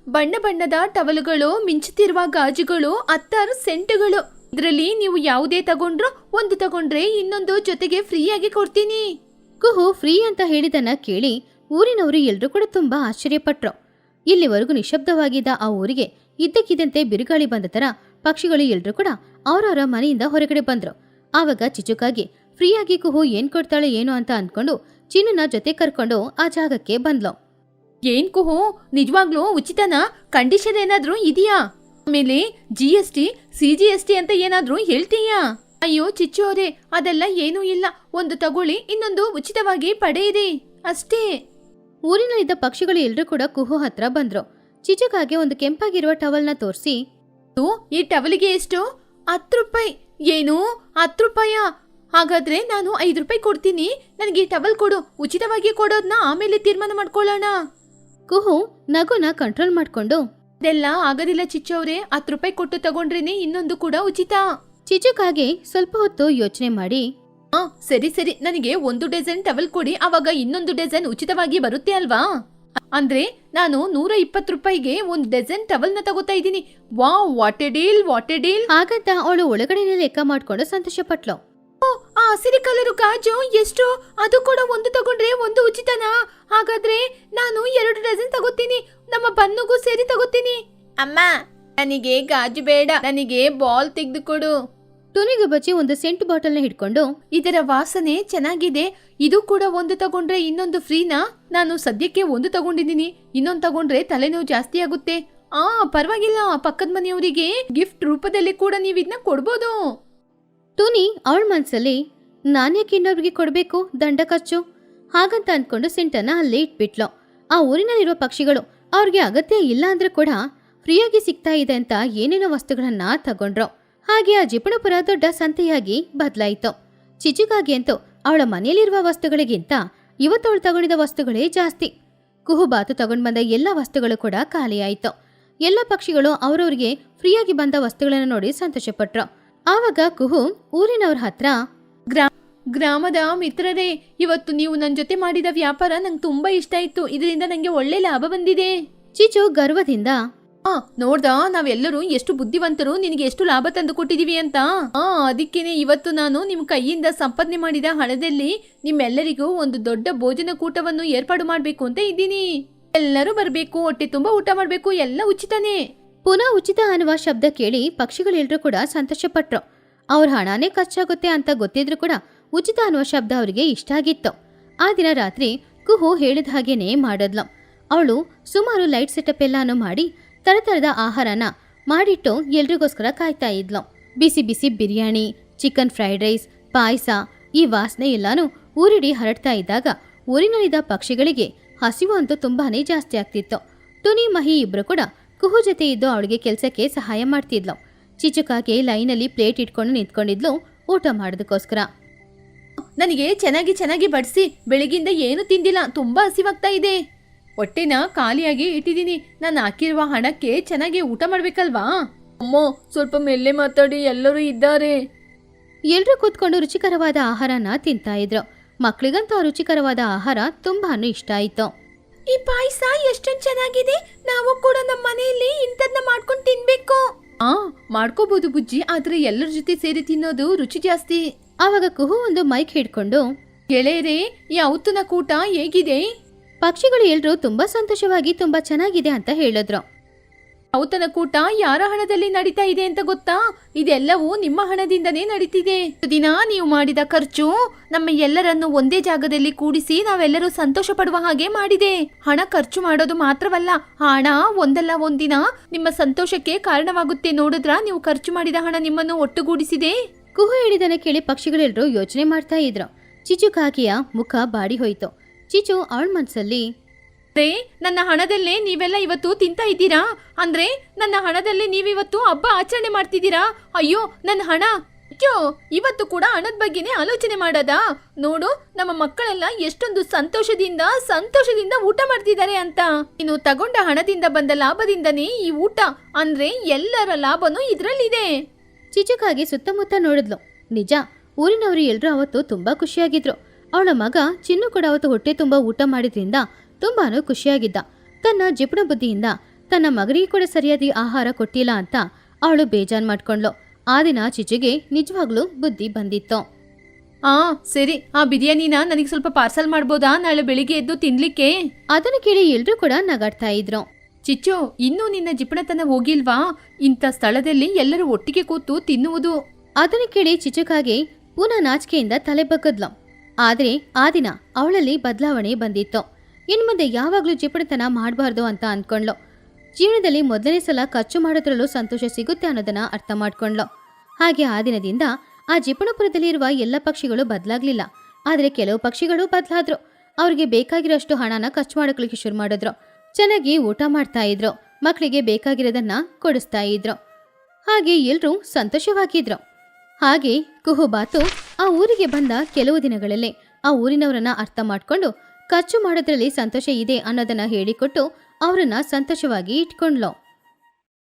ಬಣ್ಣ ಬಣ್ಣದ ಟವಲುಗಳು, ಮಿಂಚುತ್ತಿರುವ ಗಾಜುಗಳು, 10 ಸೆಂಟುಗಳು. ಇದರಲ್ಲಿ ನೀವು ಯಾವುದೇ ತಗೊಂಡ್ರು ಒಂದು ತಗೊಂಡ್ರೆ ಇನ್ನೊಂದು ಜೊತೆಗೆ ಫ್ರೀಯಾಗಿ ಕೊಡ್ತೀನಿ. ಕುಹು ಫ್ರೀ ಅಂತ ಹೇಳಿದನ್ನ ಕೇಳಿ ಊರಿನವರು ಎಲ್ರೂ ಕೂಡ ತುಂಬಾ ಆಶ್ಚರ್ಯಪಟ್ರು. ಇಲ್ಲಿವರೆಗೂ ನಿಶಬ್ದವಾಗಿದ್ದ ಆ ಊರಿಗೆ ಇದ್ದಕ್ಕಿದ್ದಂತೆ ಬಿರುಗಾಳಿ ಬಂದ ತರ ಪಕ್ಷಿಗಳು ಎಲ್ರೂ ಕೂಡ ಅವರವರ ಮನೆಯಿಂದ ಹೊರಗಡೆ ಬಂದ್ರು. ಆವಾಗ ಚಿಚುಕಾಗಿ ಫ್ರೀಯಾಗಿ ಕುಹು ಏನ್ ಕೊಡ್ತಾಳೆ ಏನೋ ಅಂತ ಅನ್ಕೊಂಡು ಚಿನ್ನನ ಜೊತೆ ಕರ್ಕೊಂಡು ಆ ಜಾಗಕ್ಕೆ ಬಂದ್ಲು. ಏನ್ ಕುಹು, ನಿಜವಾಗ್ಲೂ ಉಚಿತನಾ? ಕಂಡೀಷನ್ ಏನಾದ್ರೂ ಇದೆಯಾ? ಆಮೇಲೆ GST, CGST ಅಂತ ಏನಾದ್ರೂ ಹೇಳ್ತೀಯಾ? ಅಯ್ಯೋ ಚಿಚ್ಚು ಅವರೇ, ಅದೆಲ್ಲ ಏನೂ ಇಲ್ಲ. ಒಂದು ತಗೊಳ್ಳಿ, ಇನ್ನೊಂದು ಉಚಿತವಾಗಿ ಪಡೆಯಿರಿ ಅಷ್ಟೇ. ಊರಿನಲ್ಲಿದ್ದ ಪಕ್ಷಿಗಳು ಎಲ್ರೂ ಕೂಡ ಕುಹು ಹತ್ರ ಬಂದ್ರು. ಚಿಚುಕಾಗೆ ಒಂದು ಕೆಂಪಾಗಿರುವ ಟವಲ್ನ ತೋರಿಸಿ, ಈ ಟವಲಿಗೆ ಎಷ್ಟು? 10 ರೂಪಾಯಿ. ಏನು, 10 ರೂಪಾಯಾ? ಹಾಗಾದ್ರೆ ನಾನು 5 ರೂಪಾಯಿ ಕೊಡ್ತೀನಿ. ನನಗೆ ಈ ಟವಲ್ ಕೊಡು. ಉಚಿತವಾಗಿ ಕೊಡೋದನ್ನ ಆಮೇಲೆ ತೀರ್ಮಾನ ಮಾಡ್ಕೊಳ್ಳೋಣ. ಕುಹು ನಗುನ ಕಂಟ್ರೋಲ್ ಮಾಡ್ಕೊಂಡು, ಅದೆಲ್ಲ ಆಗೋದಿಲ್ಲ ಚಿಚ್ಚವ್ರೆ, 10 ರೂಪಾಯಿ ಕೊಟ್ಟು ತಗೊಂಡ್ರೇನೆ ಇನ್ನೊಂದು ಕೂಡ ಉಚಿತ. ಚಿಚುಕಾಗೆ ಸ್ವಲ್ಪ ಹೊತ್ತು ಯೋಚನೆ ಮಾಡಿ, ಸರಿ, ನನಗೆ 1 ಡಜನ್ ಟವಲ್ ಕೊಡಿ, ಅವಾಗ ಇನ್ನೊಂದು ಡಜನ್ ಉಚಿತವಾಗಿ ಬರುತ್ತೆ ಅಲ್ವಾ? ಅಂದ್ರೆ ನಾನು 120 ರೂಪಾಯಿಗೆ 1 ಡಜನ್ ಟವಲ್ನ ತಗೋತಾ ಇದ್ದೀನಿ. Wow, what A deal. ಹಾಗಂತ ಅವಳು ಒಳಗಡೆನೆ ಲೆಕ್ಕ ಮಾಡ್ಕೊಂಡು ಸಂತೋಷ ಪಟ್ಲು. ಆ ಹಸಿರು ಕಲರು ಗಾಜು ಎಷ್ಟು? ಅದು ಕೂಡ 1 ತಗೊಂಡ್ರೆ 1 ಉಚಿತನಾ? ಹಾಗಾದ್ರೆ ನಾನು 2 ಡಜನ್ ತಗೋತೀನಿ. ನಮ್ಮ ಬನ್ನುಗೂ ಸೇರಿ ತಗೋತೀನಿ. ಅಮ್ಮ, ನನಗೆ ಗಾಜು ಬೇಡ, ನನಗೆ ಬಾಲ್ ತೆಗೆದುಕೊಡು. ಟುನಿಗೆ ಬಚ್ಚಿ ಒಂದು ಸೆಂಟ್ ಬಾಟಲ್ನ ಹಿಡ್ಕೊಂಡು, ಇದರ ವಾಸನೆ ಚೆನ್ನಾಗಿದೆ, ಇದು ಕೂಡ 1 ತಗೊಂಡ್ರೆ ಇನ್ನೊಂದು ಫ್ರೀನಾ? ನಾನು ಸದ್ಯಕ್ಕೆ 1 ತಗೊಂಡಿದ್ದೀನಿ, ಇನ್ನೊಂದು ತಗೊಂಡ್ರೆ ತಲೆನೋವು ಜಾಸ್ತಿ ಆಗುತ್ತೆ. ಪರವಾಗಿಲ್ಲ, ಪಕ್ಕದ ಮನೆಯವರಿಗೆ ಗಿಫ್ಟ್ ರೂಪದಲ್ಲಿ ಕೂಡ ನೀವು ಇದನ್ನ ಕೊಡ್ಬೋದು. ಟೂನಿ ಅವಳ ಮನ್ಸಲ್ಲಿ ನಾನ್ಯಾಕೆ ಇನ್ನೊಬ್ರಿಗೆ ಕೊಡ್ಬೇಕು ದಂಡ ಖರ್ಚು ಹಾಗಂತ ಅನ್ಕೊಂಡು ಸಿಂಟನ್ನ ಅಲ್ಲೇ ಇಟ್ಬಿಟ್ಲು. ಆ ಊರಿನಲ್ಲಿರುವ ಪಕ್ಷಿಗಳು ಅವ್ರಿಗೆ ಅಗತ್ಯ ಇಲ್ಲ ಅಂದ್ರೆ ಕೂಡ ಫ್ರೀಯಾಗಿ ಸಿಗ್ತಾ ಇದೆ ಅಂತ ಏನೇನೋ ವಸ್ತುಗಳನ್ನ ತಗೊಂಡ್ರು. ಹಾಗೆ ಆ ಜಿಪುಣಪುರ ದೊಡ್ಡ ಸಂತೆಯಾಗಿ ಬದಲಾಯಿತು. ಚಿಚುಕಾಗಿ ಅಂತೂ ಅವಳ ಮನೆಯಲ್ಲಿರುವ ವಸ್ತುಗಳಿಗಿಂತ ಇವತ್ತವಳು ತಗೊಂಡಿದ್ದ ವಸ್ತುಗಳೇ ಜಾಸ್ತಿ. ಕುಹುಬಾತು ತಗೊಂಡ್ ಬಂದ ಎಲ್ಲ ವಸ್ತುಗಳು ಕೂಡ ಖಾಲಿಯಾಯಿತು. ಎಲ್ಲ ಪಕ್ಷಿಗಳು ಅವ್ರವ್ರಿಗೆ ಫ್ರೀಯಾಗಿ ಬಂದ ವಸ್ತುಗಳನ್ನು ನೋಡಿ ಸಂತೋಷಪಟ್ರು. ಆವಾಗ ಕುಹು ಊರಿನವ್ರ ಹತ್ರ, ಗ್ರಾಮದ ಮಿತ್ರರೇ, ಇವತ್ತು ನೀವು ನನ್ನ ಜೊತೆ ಮಾಡಿದ ವ್ಯಾಪಾರ ನಂಗೆ ತುಂಬಾ ಇಷ್ಟ ಆಯ್ತು. ಇದರಿಂದ ನಂಗೆ ಒಳ್ಳೆ ಲಾಭ ಬಂದಿದೆ. ಚಿಚು ಗರ್ವದಿಂದ, ನೋಡ್ದಾ, ನಾವೆಲ್ಲರೂ ಎಷ್ಟು ಬುದ್ಧಿವಂತರು, ನಿನಗೆ ಎಷ್ಟು ಲಾಭ ತಂದು ಕೊಟ್ಟಿದೀವಿ ಅಂತ. ಅದಕ್ಕೇನೆ ಇವತ್ತು ನಾನು ನಿಮ್ ಕೈಯಿಂದ ಸಂಪಾದನೆ ಮಾಡಿದ ಹಣದಲ್ಲಿ ನಿಮ್ಮೆಲ್ಲರಿಗೂ ಒಂದು ದೊಡ್ಡ ಭೋಜನ ಕೂಟವನ್ನು ಏರ್ಪಾಡು ಮಾಡ್ಬೇಕು ಅಂತ ಇದ್ದೀನಿ. ಎಲ್ಲರೂ ಬರ್ಬೇಕು, ಹೊಟ್ಟೆ ತುಂಬಾ ಊಟ ಮಾಡ್ಬೇಕು, ಎಲ್ಲ ಉಚಿತನೇ. ಪುನಃ ಉಚಿತ ಅನ್ನುವ ಶಬ್ದ ಕೇಳಿ ಪಕ್ಷಿಗಳೆಲ್ಲರೂ ಕೂಡ ಸಂತೋಷಪಟ್ರು. ಅವ್ರ ಹಣನೇ ಖರ್ಚಾಗುತ್ತೆ ಅಂತ ಗೊತ್ತಿದ್ರು ಕೂಡ ಉಚಿತ ಅನ್ನುವ ಶಬ್ದ ಅವರಿಗೆ ಇಷ್ಟ ಆಗಿತ್ತು. ಆ ದಿನ ರಾತ್ರಿ ಕುಹು ಹೇಳಿದ ಹಾಗೇನೆ ಮಾಡಿದ್ಲು. ಅವಳು ಸುಮಾರು ಲೈಟ್ ಸೆಟಪ್ ಎಲ್ಲಾನು ಮಾಡಿ ತರತರದ ಆಹಾರನ ಮಾಡಿಟ್ಟು ಎಲ್ರಿಗೋಸ್ಕರ ಕಾಯ್ತಾ ಇದ್ಲು. ಬಿಸಿ ಬಿಸಿ ಬಿರಿಯಾನಿ, ಚಿಕನ್ ಫ್ರೈಡ್ ರೈಸ್, ಪಾಯಸ, ಈ ವಾಸನೆ ಎಲ್ಲಾನು ಊರಿಡಿ ಹರಡ್ತಾ ಇದ್ದಾಗ ಊರಿನಲ್ಲಿದ್ದ ಪಕ್ಷಿಗಳಿಗೆ ಹಸಿವು ಅಂತೂ ತುಂಬಾನೇ ಜಾಸ್ತಿ ಆಗ್ತಿತ್ತು. ಟುನಿ ಮಹಿ ಇಬ್ರು ಕೂಡ ಕುಹು ಜೊತೆ ಇದ್ದು ಅವಳಿಗೆ ಕೆಲಸಕ್ಕೆ ಸಹಾಯ ಮಾಡ್ತಿದ್ಲು. ಚಿಚುಕಾಗೆ ಲೈನಲ್ಲಿ ಪ್ಲೇಟ್ ಇಟ್ಕೊಂಡು ನಿಂತ್ಕೊಂಡಿದ್ಲು ಊಟ ಮಾಡೋದಕ್ಕೋಸ್ಕರ. ನನಗೆ ಚೆನ್ನಾಗಿ ಬಡಿಸಿ, ಬೆಳಗಿಂದ ಏನು ತಿಂದಿಲ್ಲ, ತುಂಬಾ ಹಸಿವಾಗ್ತಾ ಇದೆ. ಹೊಟ್ಟೆನ ಖಾಲಿಯಾಗಿ ಇಟ್ಟಿದ್ದೀನಿ. ನಾನು ಹಾಕಿರುವ ಹಣಕ್ಕೆ ಚೆನ್ನಾಗಿ ಊಟ ಮಾಡ್ಬೇಕಲ್ವಾ? ಅಮ್ಮೋ, ಸ್ವಲ್ಪ ಮೆಲ್ಲೆ ಮಾತಾಡಿ, ಎಲ್ಲರೂ ಇದ್ದಾರೆ. ಎಲ್ರೂ ಕೂತ್ಕೊಂಡು ರುಚಿಕರವಾದ ಆಹಾರನ ತಿಂತಾ ಇದ್ರು. ಮಕ್ಳಿಗಂತೂ ಆ ರುಚಿಕರವಾದ ಆಹಾರ ತುಂಬಾನು ಇಷ್ಟ ಆಯ್ತು. ಈ ಪಾಯಸ ಎಷ್ಟೊಂದು ಚೆನ್ನಾಗಿದೆ, ನಾವು ಕೂಡ ನಮ್ಮ ಮನೆಯಲ್ಲಿ ಇಂಥದ್ನ ಮಾಡ್ಕೊಂಡು ತಿನ್ಬೇಕು. ಮಾಡ್ಕೋಬಹುದು ಬುಜ್ಜಿ, ಆದ್ರೆ ಎಲ್ಲರ ಜೊತೆ ಸೇರಿ ತಿನ್ನೋದು ರುಚಿ ಜಾಸ್ತಿ. ಆವಾಗ ಕುಹು ಒಂದು ಮೈಕ್ ಹಿಡ್ಕೊಂಡು, ಗೆಳೆಯರೇ, ಈ ಔತಣ ಕೂಟ ಹೇಗಿದೆ? ಪಕ್ಷಿಗಳು ಎಲ್ರೂ ತುಂಬಾ ಸಂತೋಷವಾಗಿ ತುಂಬಾ ಚೆನ್ನಾಗಿದೆ ಅಂತ ಹೇಳಿದ್ರು. ಔತಣ ಕೂಟ ಯಾರ ಹಣದಲ್ಲಿ ನಡೀತಾ ಇದೆ ಅಂತ ಗೊತ್ತಾ? ಇದೆಲ್ಲವೂ ನಿಮ್ಮ ಹಣದಿಂದನೇ ನಡೀತಿದೆ. ದಿನ ನೀವು ಮಾಡಿದ ಖರ್ಚು ನಮ್ಮ ಎಲ್ಲರನ್ನು ಒಂದೇ ಜಾಗದಲ್ಲಿ ಕೂಡಿಸಿ ನಾವೆಲ್ಲರೂ ಸಂತೋಷ ಪಡುವ ಹಾಗೆ ಮಾಡಿದೆ. ಹಣ ಖರ್ಚು ಮಾಡೋದು ಮಾತ್ರವಲ್ಲ, ಹಣ ಒಂದಲ್ಲ ಒಂದಿನ ನಿಮ್ಮ ಸಂತೋಷಕ್ಕೆ ಕಾರಣವಾಗುತ್ತೆ. ನೋಡಿದ್ರ, ನೀವು ಖರ್ಚು ಮಾಡಿದ ಹಣ ನಿಮ್ಮನ್ನು ಒಟ್ಟುಗೂಡಿಸಿದೆ. ಕುಹು ಹೇಳಿದನ್ನ ಕೇಳಿ ಪಕ್ಷಿಗಳೆಲ್ಲರೂ ಯೋಚನೆ ಮಾಡ್ತಾ ಇದ್ರು. ಚಿಚುಕಾಕಿಯ ಮುಖ ಬಾಡಿ ಹೋಯ್ತು. ಚಿಚು ಅವಳ ಮನ್ಸಲ್ಲಿ, ನನ್ನ ಹಣದಲ್ಲೇ ನೀವೆಲ್ಲ ಇವತ್ತು ತಿಂತಾ ಇದ್ದೀರಾ? ಅಂದ್ರೆ ನನ್ನ ಹಣದಲ್ಲೇ ನೀವಿವತ್ತು ಹಬ್ಬ ಆಚರಣೆ ಮಾಡ್ತಿದ್ದೀರಾ? ಅಯ್ಯೋ, ನನ್ನ ಹಣ! ಅಯ್ಯೋ, ಇವತ್ತು ಕೂಡ ಹಣದ ಬಗ್ಗೆನೇ ಆಲೋಚನೆ ಮಾಡದ? ನೋಡು, ನಮ್ಮ ಮಕ್ಕಳೆಲ್ಲ ಎಷ್ಟೊಂದು ಸಂತೋಷದಿಂದ ಊಟ ಮಾಡ್ತಿದ್ದಾರೆ ಅಂತ. ನೀನು ತಗೊಂಡ ಹಣದಿಂದ ಬಂದ ಲಾಭದಿಂದನೇ ಈ ಊಟ. ಅಂದ್ರೆ ಎಲ್ಲರ ಲಾಭನೂ ಇದ್ರಲ್ಲಿದೆ. ಚಿಚುಕಾಗಿ ಸುತ್ತಮುತ್ತ ನೋಡಿದ್ಲು. ನಿಜ, ಊರಿನವರು ಎಲ್ರೂ ಅವತ್ತು ತುಂಬಾ ಖುಷಿಯಾಗಿದ್ರು. ಅವಳ ಮಗ ಚಿನ್ನು ಕೂಡ ಅವತ್ತು ಹೊಟ್ಟೆ ತುಂಬಾ ಊಟ ಮಾಡಿದ್ರಿಂದ ತುಂಬಾನು ಖುಷಿಯಾಗಿದ್ದ. ತನ್ನ ಜಿಪುಣ ಬುದ್ಧಿಯಿಂದ ತನ್ನ ಮಗನಿಗೆ ಕೂಡ ಸರಿಯಾದ ಆಹಾರ ಕೊಟ್ಟಿಲ್ಲ ಅಂತ ಅವಳು ಬೇಜಾನ್ ಮಾಡ್ಕೊಂಡ್ಲು. ಆ ದಿನ ಚಿಚುಗೆ ನಿಜವಾಗ್ಲೂ ಬುದ್ಧಿ ಬಂದಿತ್ತು. ಸರಿ, ಆ ಬಿರಿಯಾನಿನ ನನಗೆ ಸ್ವಲ್ಪ ಪಾರ್ಸಲ್ ಮಾಡ್ಬೋದಾ? ನಾಳೆ ಬೆಳಿಗ್ಗೆ ಎದ್ದು ತಿನ್ಲಿಕ್ಕೆ. ಅದನ್ನು ಕೇಳಿ ಎಲ್ರೂ ಕೂಡ ನಗಾಡ್ತಾ ಇದ್ರು. ಚಿಚ್ಚು, ಇನ್ನೂ ನಿನ್ನ ಜಿಪುಣತನ ಹೋಗಿಲ್ವಾ? ಇಂಥ ಸ್ಥಳದಲ್ಲಿ ಎಲ್ಲರೂ ಒಟ್ಟಿಗೆ ಕೂತು ತಿನ್ನುವುದು. ಅದನ್ನು ಕೇಳಿ ಚಿಚುಕಾಗೆ ಪುನಃ ನಾಚಿಕೆಯಿಂದ ತಲೆ ಬಗ್ಗದ್ಲು. ಆದ್ರೆ ಆ ದಿನ ಅವಳಲ್ಲಿ ಬದಲಾವಣೆ ಬಂದಿತ್ತು. ಇನ್ಮುಂದೆ ಯಾವಾಗ್ಲೂ ಜಿಪುಣತನ ಮಾಡಬಾರ್ದು ಅಂತ ಅಂದ್ಕೊಂಡ್ಲು. ಜೀವನದಲ್ಲಿ ಮೊದಲನೇ ಸಲ ಖರ್ಚು ಮಾಡೋದ್ರಲ್ಲೂ ಸಂತೋಷ ಸಿಗುತ್ತೆ ಅನ್ನೋದನ್ನ ಅರ್ಥ ಮಾಡ್ಕೊಂಡ್ಲು. ಹಾಗೆ ಆ ದಿನದಿಂದ ಆ ಜಿಪುಣಪುರದಲ್ಲಿರುವ ಎಲ್ಲ ಪಕ್ಷಿಗಳು ಬದಲಾಗ್ಲಿಲ್ಲ. ಆದ್ರೆ ಕೆಲವು ಪಕ್ಷಿಗಳು ಬದಲಾದ್ರು. ಅವ್ರಿಗೆ ಬೇಕಾಗಿರೋಷ್ಟು ಹಣನ ಖರ್ಚು ಮಾಡೋಕ್ಲಿಕ್ಕೆ ಶುರು ಮಾಡಿದ್ರು. ಚೆನ್ನಾಗಿ ಊಟ ಮಾಡ್ತಾ ಇದ್ರು. ಮಕ್ಕಳಿಗೆ ಬೇಕಾಗಿರೋದನ್ನ ಕೊಡಿಸ್ತಾ ಇದ್ರು. ಹಾಗೆ ಎಲ್ರೂ ಸಂತೋಷವಾಗಿದ್ರು. ಹಾಗೆ ಕುಹುಬಾತು ಆ ಊರಿಗೆ ಬಂದ ಕೆಲವು ದಿನಗಳಲ್ಲೇ ಆ ಊರಿನವರನ್ನ ಅರ್ಥ ಮಾಡ್ಕೊಂಡು ಖರ್ಚು ಮಾಡೋದ್ರಲ್ಲಿ ಸಂತೋಷ ಇದೆ ಅನ್ನೋದನ್ನ ಹೇಳಿಕೊಟ್ಟು ಅವರನ್ನ ಸಂತೋಷವಾಗಿ ಇಟ್ಕೊಂಡ್ಲು.